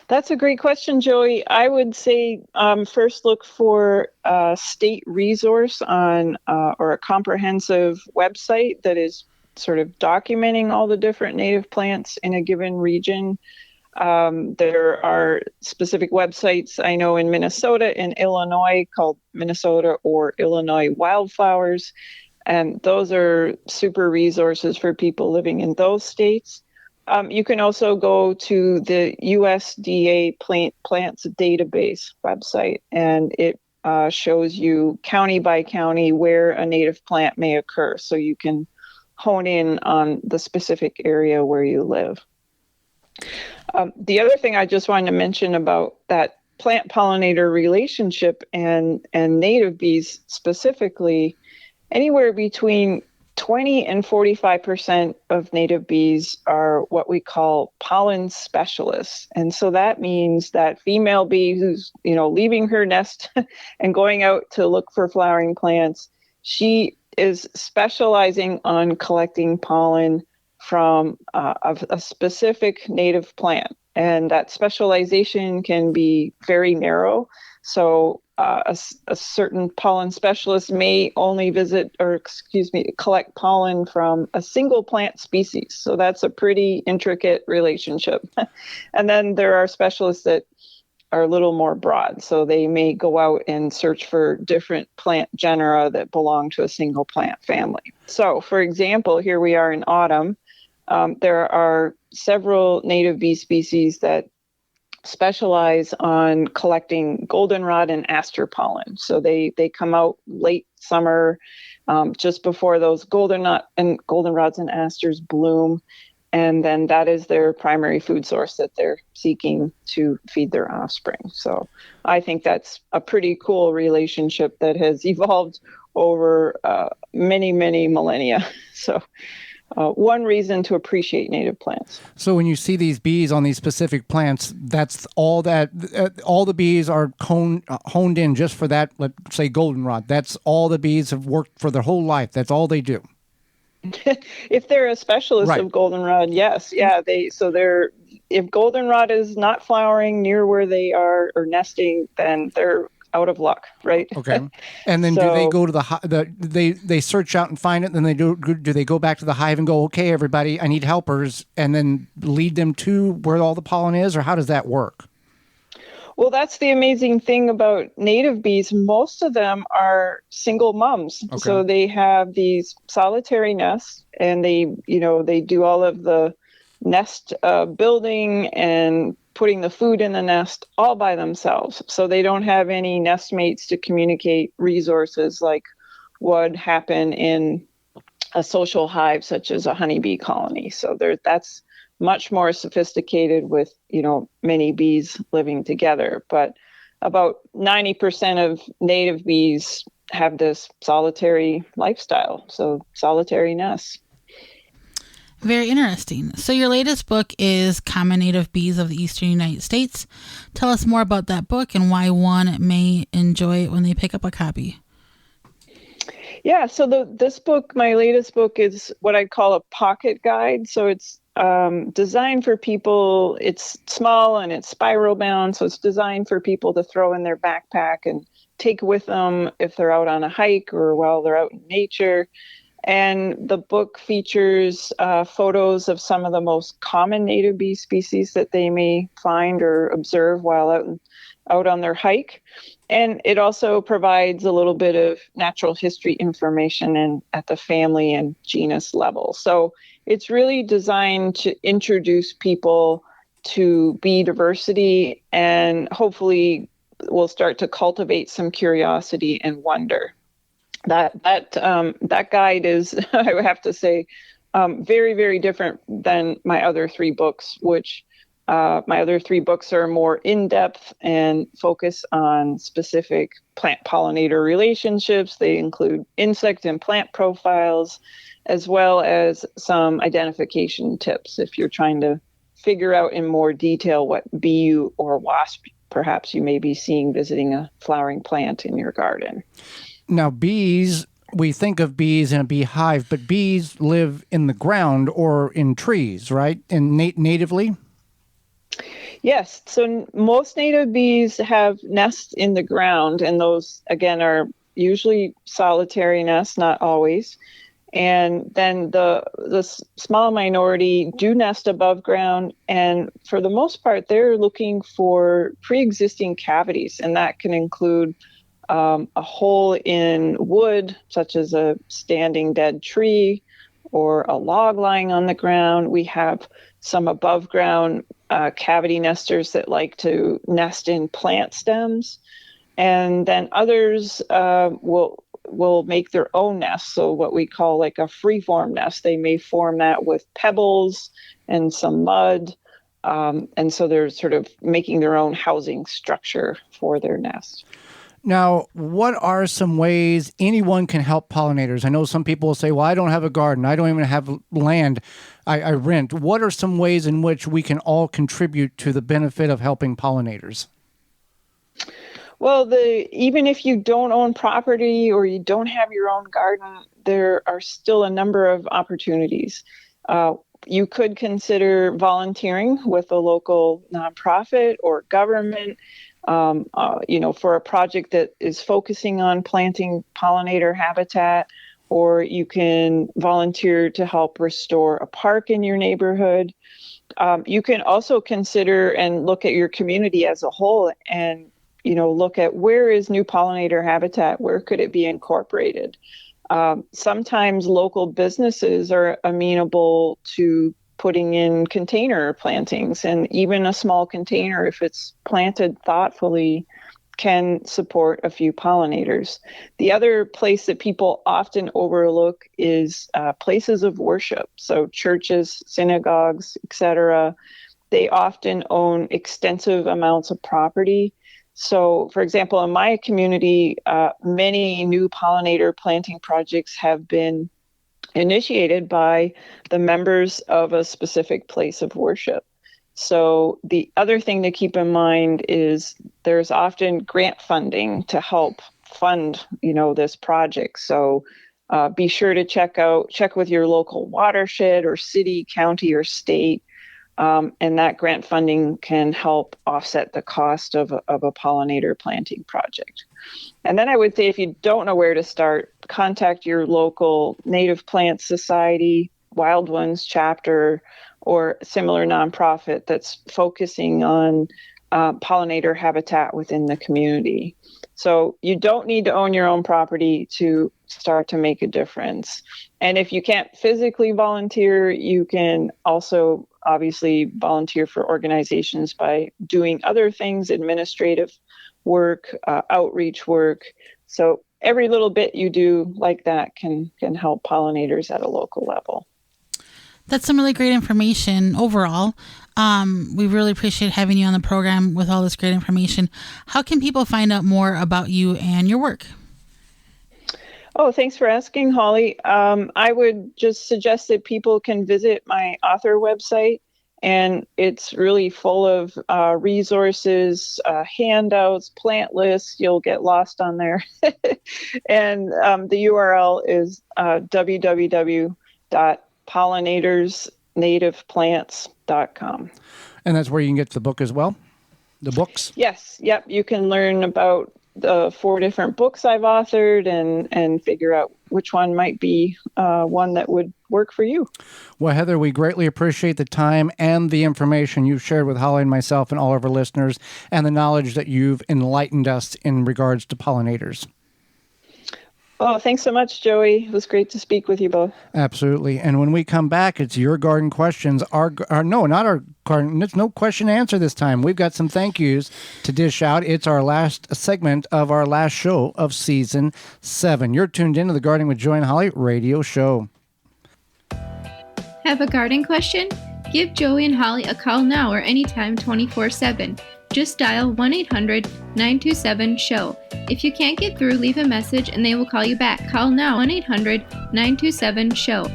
That's a great question, Joey. I would say first look for a state resource on or a comprehensive website that is sort of documenting all the different native plants in a given region. There are specific websites I know in Minnesota and Illinois called Minnesota or Illinois Wildflowers, and those are super resources for people living in those states. You can also go to the USDA Plants Database website, and it shows you county by county where a native plant may occur, so you can hone in on the specific area where you live. The other thing I just wanted to mention about that plant pollinator relationship and native bees specifically, anywhere between 20 and 45% of native bees are what we call pollen specialists. And so that means that female bee who's, leaving her nest and going out to look for flowering plants, she is specializing on collecting pollen from a specific native plant. And that specialization can be very narrow. So a certain pollen specialist may only collect pollen from a single plant species. So that's a pretty intricate relationship. And then there are specialists that are a little more broad. So they may go out and search for different plant genera that belong to a single plant family. So for example, here we are in autumn. There are several native bee species that specialize on collecting goldenrod and aster pollen. So they come out late summer, just before those goldenrods and asters bloom. And then that is their primary food source that they're seeking to feed their offspring. So I think that's a pretty cool relationship that has evolved over many, many millennia. So one reason to appreciate native plants. So when you see these bees on these specific plants, that's all that all the bees are honed in just for that, let's say goldenrod. That's all the bees have worked for their whole life. That's all they do. If they're a specialist Right. of goldenrod, yes. Yeah, if goldenrod is not flowering near where they are or nesting, then they're out of luck, right? Okay. And then do they go to they search out and find it, and then do they go back to the hive and go, okay, everybody, I need helpers, and then lead them to where all the pollen is, or how does that work? Well, that's the amazing thing about native bees. Most of them are single moms. Okay. So they have these solitary nests, and they do all of the nest building and putting the food in the nest all by themselves. So they don't have any nest mates to communicate resources like would happen in a social hive, such as a honeybee colony. So that's much more sophisticated with, many bees living together. But about 90% of native bees have this solitary lifestyle, so solitary nests. Very interesting. So your latest book is Common Native Bees of the Eastern United States. Tell us more about that book and why one may enjoy it when they pick up a copy. Yeah, so this book, my latest book, is what I call a pocket guide. So it's designed for people. It's small and it's spiral bound, so it's designed for people to throw in their backpack and take with them if they're out on a hike or while they're out in nature. And the book features photos of some of the most common native bee species that they may find or observe while out on their hike. And it also provides a little bit of natural history information at the family and genus level. So it's really designed to introduce people to bee diversity, and hopefully will start to cultivate some curiosity and wonder. That guide is, I would have to say, very, very different than my other three books, which my other three books are more in-depth and focus on specific plant pollinator relationships. They include insect and plant profiles, as well as some identification tips if you're trying to figure out in more detail what bee or wasp perhaps you may be seeing visiting a flowering plant in your garden. Now, bees, we think of bees in a beehive, but bees live in the ground or in trees, right? And natively? Yes. So most native bees have nests in the ground, and those, again, are usually solitary nests, not always. And then the small minority do nest above ground, and for the most part, they're looking for pre-existing cavities, and that can include a hole in wood, such as a standing dead tree or a log lying on the ground. We have some above ground cavity nesters that like to nest in plant stems, and then others will make their own nest. So what we call like a free-form nest. They may form that with pebbles and some mud. And so they're sort of making their own housing structure for their nest. Now, what are some ways anyone can help pollinators? I know some people will say, well, I don't have a garden. I don't even have land. I rent. What are some ways in which we can all contribute to the benefit of helping pollinators? Well, even if you don't own property or you don't have your own garden, there are still a number of opportunities. You could consider volunteering with a local nonprofit or government, for a project that is focusing on planting pollinator habitat, or you can volunteer to help restore a park in your neighborhood. You can also consider and look at your community as a whole and look at where is new pollinator habitat, where could it be incorporated. Sometimes local businesses are amenable to putting in container plantings, and even a small container, if it's planted thoughtfully, can support a few pollinators. The other place that people often overlook is places of worship. So churches, synagogues, etc. They often own extensive amounts of property. So, for example, in my community, many new pollinator planting projects have been initiated by the members of a specific place of worship. So the other thing to keep in mind is there's often grant funding to help fund, this project. So be sure to check with your local watershed or city, county, or state. And that grant funding can help offset the cost of a pollinator planting project. And then I would say, if you don't know where to start, contact your local Native Plant Society, Wild Ones chapter, or similar nonprofit that's focusing on pollinator habitat within the community. So you don't need to own your own property to start to make a difference. And if you can't physically volunteer, you can also obviously volunteer for organizations by doing other things, administrative work, outreach work. So every little bit you do like that can help pollinators at a local level. That's some really great information overall. We really appreciate having you on the program with all this great information. How can people find out more about you and your work? Oh, thanks for asking, Holly. I would just suggest that people can visit my author website, and it's really full of resources, handouts, plant lists. You'll get lost on there. And the URL is www.pollinatorsnativeplants.com. And that's where you can get the book as well? The books? Yes. Yep. You can learn about the 4 different books I've authored and figure out which one might be one that would work for you. Well, Heather, we greatly appreciate the time and the information you've shared with Holly and myself and all of our listeners, and the knowledge that you've enlightened us in regards to pollinators. Oh, thanks so much, Joey. It was great to speak with you both. Absolutely. And when we come back, it's your garden questions. Not our garden. It's no question answer this time. We've got some thank yous to dish out. It's our last segment of our last show of season 7. You're tuned into the Gardening with Joy and Holly radio show. Have a garden question? Give Joey and Holly a call now or anytime 24/7. Just dial 1-800-927-SHOW. If you can't get through, leave a message and they will call you back. Call now, 1-800-927-SHOW.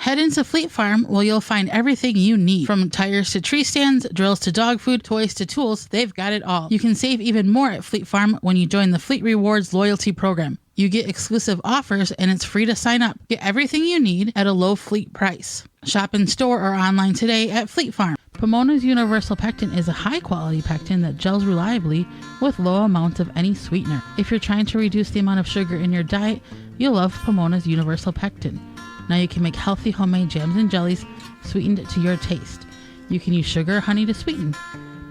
Head into Fleet Farm where you'll find everything you need. From tires to tree stands, drills to dog food, toys to tools, they've got it all. You can save even more at Fleet Farm when you join the Fleet Rewards loyalty program. You get exclusive offers and it's free to sign up. Get everything you need at a low fleet price. Shop in store or online today at Fleet Farm. Pomona's Universal Pectin is a high-quality pectin that gels reliably with low amounts of any sweetener. If you're trying to reduce the amount of sugar in your diet, you'll love Pomona's Universal Pectin. Now you can make healthy homemade jams and jellies sweetened to your taste. You can use sugar or honey to sweeten.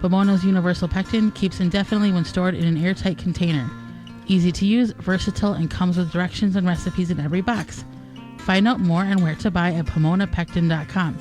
Pomona's Universal Pectin keeps indefinitely when stored in an airtight container. Easy to use, versatile, and comes with directions and recipes in every box. Find out more and where to buy at PomonaPectin.com.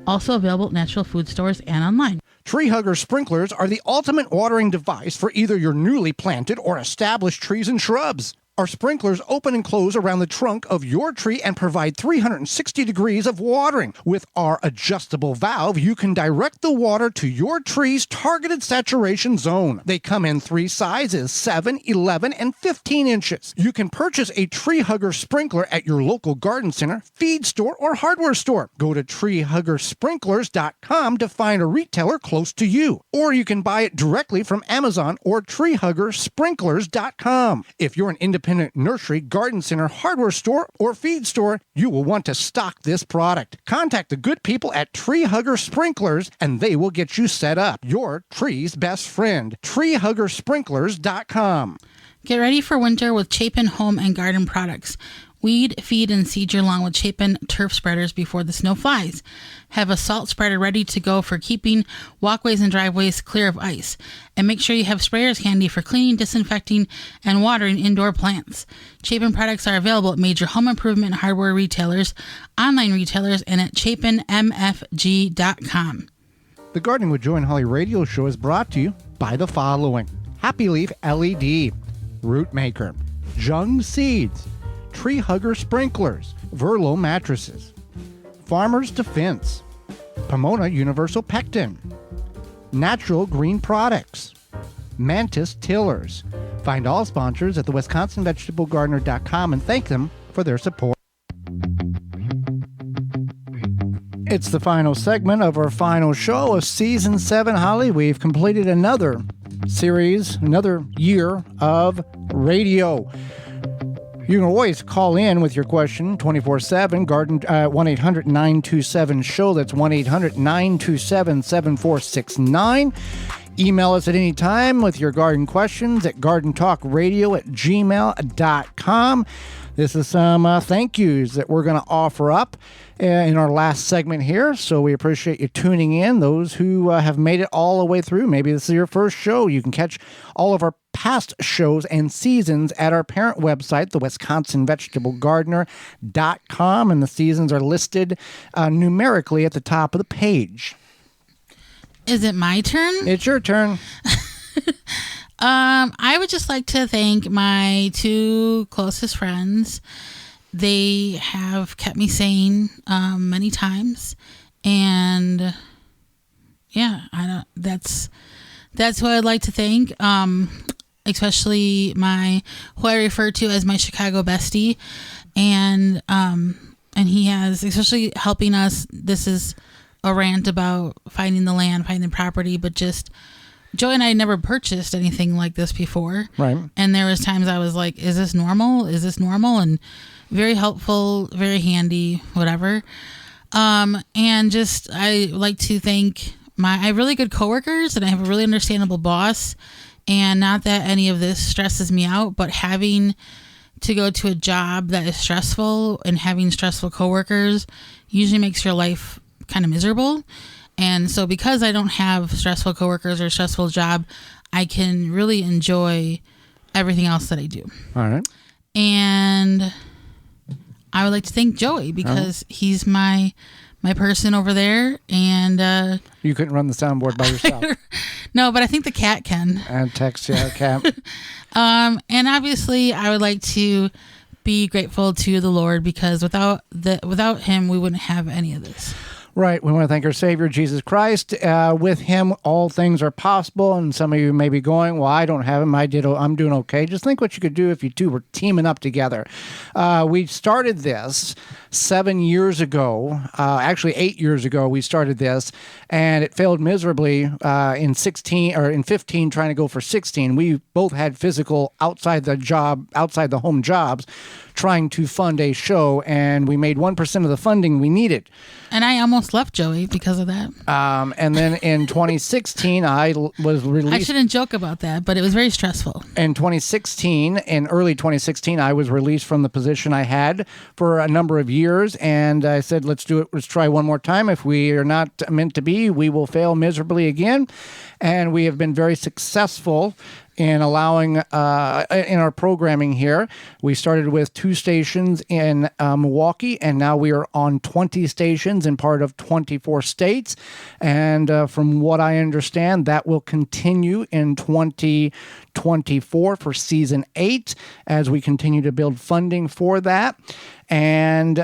Also available at natural food stores and online. Tree Hugger sprinklers are the ultimate watering device for either your newly planted or established trees and shrubs. Our sprinklers open and close around the trunk of your tree and provide 360 degrees of watering. With our adjustable valve, you can direct the water to your tree's targeted saturation zone. They come in 3 sizes, 7, 11, and 15 inches. You can purchase a Tree Hugger sprinkler at your local garden center, feed store, or hardware store. Go to treehuggersprinklers.com to find a retailer close to you. Or you can buy it directly from Amazon or treehuggersprinklers.com. If you're an independent nursery, garden center, hardware store, or feed store, you will want to stock this product. Contact the good people at Tree Hugger Sprinklers and they will get you set up. Your tree's best friend. treehuggersprinklers.com. Get ready for winter with Chapin Home and Garden products. Weed, feed, and seed your lawn with Chapin turf spreaders before the snow flies. Have a salt spreader ready to go for keeping walkways and driveways clear of ice. And make sure you have sprayers handy for cleaning, disinfecting, and watering indoor plants. Chapin products are available at major home improvement and hardware retailers, online retailers, and at chapinmfg.com. The Gardening with Joy and Holly radio show is brought to you by the following: Happy Leaf LED, Root Maker, Jung Seeds, Tree Hugger Sprinklers, Verlo Mattresses, Farmer's Defense, Pomona Universal Pectin, Natural Green Products, Mantis Tillers. Find all sponsors at the WisconsinVegetableGardener.com and thank them for their support. It's the final segment of our final show of Season 7, Holly. We've completed another series, another year of radio. You can always call in with your question 24/7, garden 1-800-927-SHOW. That's 1-800-927-7469. Email us at any time with your garden questions at gardentalkradio@gmail.com. This is some thank yous that we're going to offer up in our last segment here. So we appreciate you tuning in. Those who have made it all the way through, maybe this is your first show. You can catch all of our past shows and seasons at our parent website, the WisconsinVegetableGardener.com, and the seasons are listed numerically at the top of the page. Is it my turn? It's your turn. I would just like to thank my 2 closest friends. They have kept me sane many times, and yeah, that's who I'd like to thank. Especially who I refer to as my Chicago bestie, and he has, especially helping us. This is a rant about finding the land, finding the property, but just Joey and I never purchased anything like this before. Right. And there was times I was like, is this normal? Is this normal? And very helpful, very handy, whatever. And just, I like to thank I have really good coworkers and I have a really understandable boss. And not that any of this stresses me out, but having to go to a job that is stressful and having stressful coworkers usually makes your life kind of miserable. And so because I don't have stressful coworkers or a stressful job, I can really enjoy everything else that I do. All right. And I would like to thank Joey because he's my person over there. And you couldn't run the soundboard by yourself. No, but I think the cat can. And text cat. And obviously I would like to be grateful to the Lord because without him, we wouldn't have any of this. Right. We want to thank our Savior, Jesus Christ. With him, all things are possible. And some of you may be going, well, I don't have him. I'm doing okay. Just think what you could do if you two were teaming up together. We started this 7 years ago. Actually, 8 years ago, we started this. And it failed miserably in 15, trying to go for 16. We both had physical outside the home jobs, trying to fund a show. And we made 1% of the funding we needed. And I almost left Joey because of that. And then in 2016, I was released. I shouldn't joke about that, but it was very stressful. In early 2016, I was released from the position I had for a number of years. And I said, let's do it. Let's try one more time. If we are not meant to be, we will fail miserably again. And we have been very successful in allowing in our programming here. We started with 2 stations in Milwaukee, and now we are on 20 stations in part of 24 states. And from what I understand, that will continue in 2024 for season 8 as we continue to build funding for that. And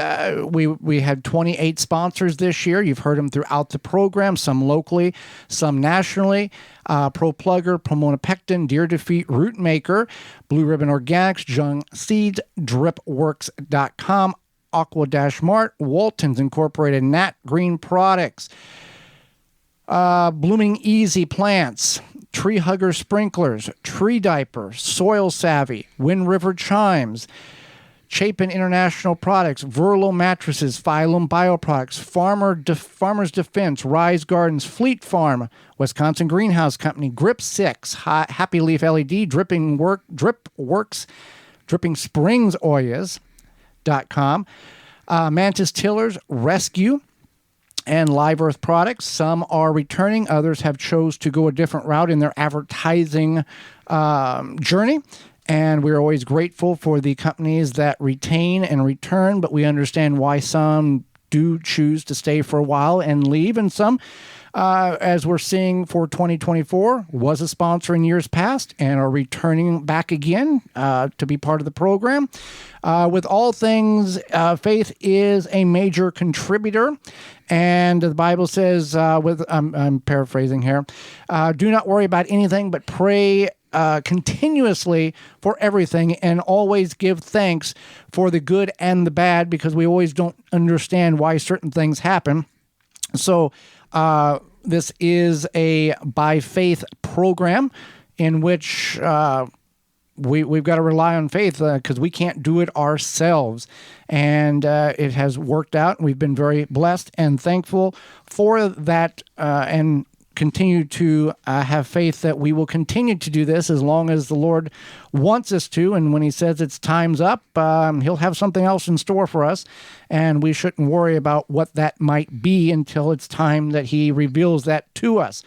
we had 28 sponsors this year. You've heard them throughout the program, some locally, some nationally. Pro Plugger, Pomona Pectin, Deer Defeat, Root Maker, Blue Ribbon Organics, Jung Seeds, DripWorks.com, Aqua-Mart, Walton's Incorporated, Nat Green Products, Blooming Easy Plants, Tree Hugger Sprinklers, Tree Diaper, Soil Savvy, Wind River Chimes, Chapin International Products, Verlo Mattresses, Phylum Bioproducts, Farmer's Defense, Rise Gardens, Fleet Farm, Wisconsin Greenhouse Company, Grip 6, Happy Leaf LED, DripWorks, Dripping Springs Oyas.com, Mantis Tillers, Rescue, and Live Earth Products. Some are returning. Others have chose to go a different route in their advertising journey. And we're always grateful for the companies that retain and return, but we understand why some do choose to stay for a while and leave. And some, as we're seeing for 2024, was a sponsor in years past and are returning back again to be part of the program. With all things, faith is a major contributor. And the Bible says, I'm paraphrasing here, do not worry about anything, but pray continuously for everything, and always give thanks for the good and the bad, because we always don't understand why certain things happen. So this is a by faith program in which we've got to rely on faith because we can't do it ourselves. And it has worked out. We've been very blessed and thankful for that, and continue to have faith that we will continue to do this as long as the Lord wants us to. And when he says it's time's up, he'll have something else in store for us. And we shouldn't worry about what that might be until it's time that he reveals that to us.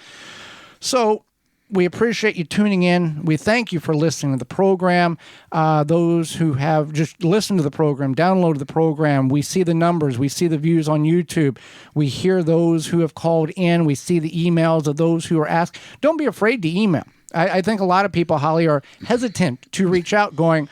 So we appreciate you tuning in. We thank you for listening to the program. Those who have just listened to the program, downloaded the program, we see the numbers, we see the views on YouTube, we hear those who have called in, we see the emails of those who are asked. Don't be afraid to email. I think a lot of people, Holly, are hesitant to reach out going,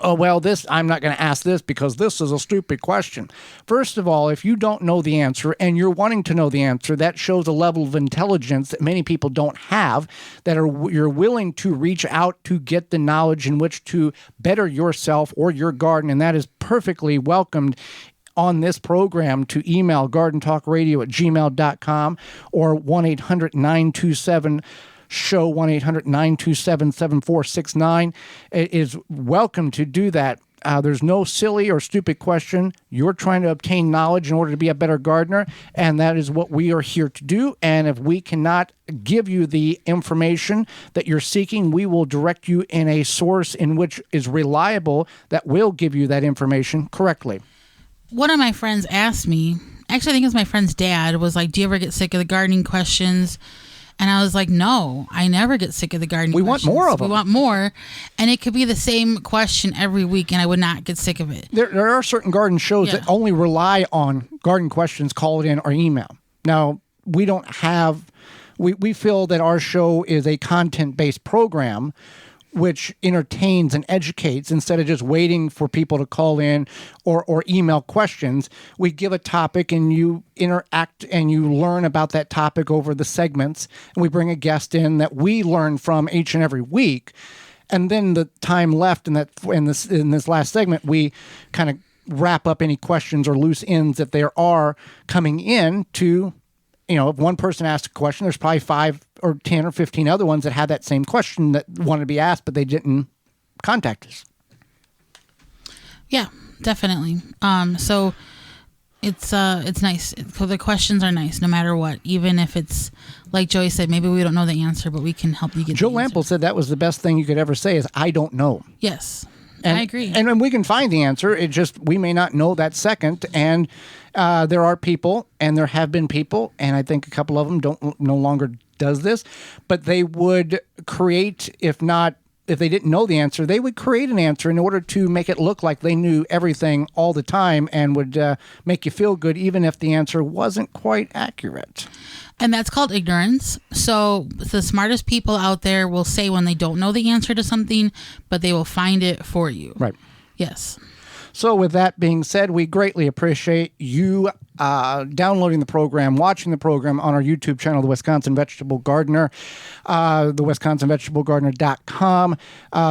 oh, well, I'm not going to ask this because this is a stupid question. First of all, if you don't know the answer and you're wanting to know the answer, that shows a level of intelligence that many people don't have, you're willing to reach out to get the knowledge in which to better yourself or your garden, and that is perfectly welcomed on this program. To email gardentalkradio@gmail.com or 1-800-927 show 1-800-927-7469. It is welcome to do that. There's no silly or stupid question. You're trying to obtain knowledge in order to be a better gardener, and that is what we are here to do. And if we cannot give you the information that you're seeking, we will direct you in a source in which is reliable that will give you that information correctly. One of my friends asked me, actually I think it was my friend's dad, was like, do you ever get sick of the gardening questions? And I was like, no, I never get sick of the gardening questions. We want more of them. We want more. And it could be the same question every week, and I would not get sick of it. There are certain garden shows that only rely on garden questions, call it in, or email. Now, we don't have... We feel that our show is a content-based program which entertains and educates instead of just waiting for people to call in or email questions. We give a topic and you interact and you learn about that topic over the segments. And we bring a guest in that we learn from each and every week. And then the time left in this last segment, we kind of wrap up any questions or loose ends that there are coming in to, if one person asks a question, there's probably 5 or 10 or 15 other ones that had that same question that wanted to be asked, but they didn't contact us. Yeah, definitely. So it's nice. So the questions are nice no matter what, even if it's like Joey said, maybe we don't know the answer, but we can help you get Joe the answer. Lample said that was the best thing you could ever say is, I don't know. Yes. And, I agree. And when we can find the answer, it just, we may not know that second. And there are people, and there have been people, and I think a couple of them no longer does this, but they would create, if they didn't know the answer, they would create an answer in order to make it look like they knew everything all the time and would make you feel good, even if the answer wasn't quite accurate. And that's called ignorance. So the smartest people out there will say when they don't know the answer to something, but they will find it for you. Right. Yes. So with that being said, we greatly appreciate you downloading the program, watching the program on our YouTube channel, The Wisconsin Vegetable Gardener, the WisconsinVegetableGardener.com,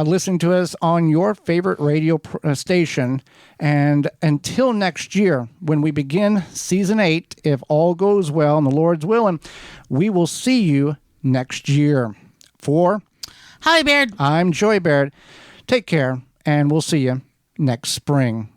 listening to us on your favorite radio station. And until next year, when we begin Season 8, if all goes well and the Lord's willing, we will see you next year. For Holly Baird, I'm Joey Baird. Take care, and we'll see you next spring.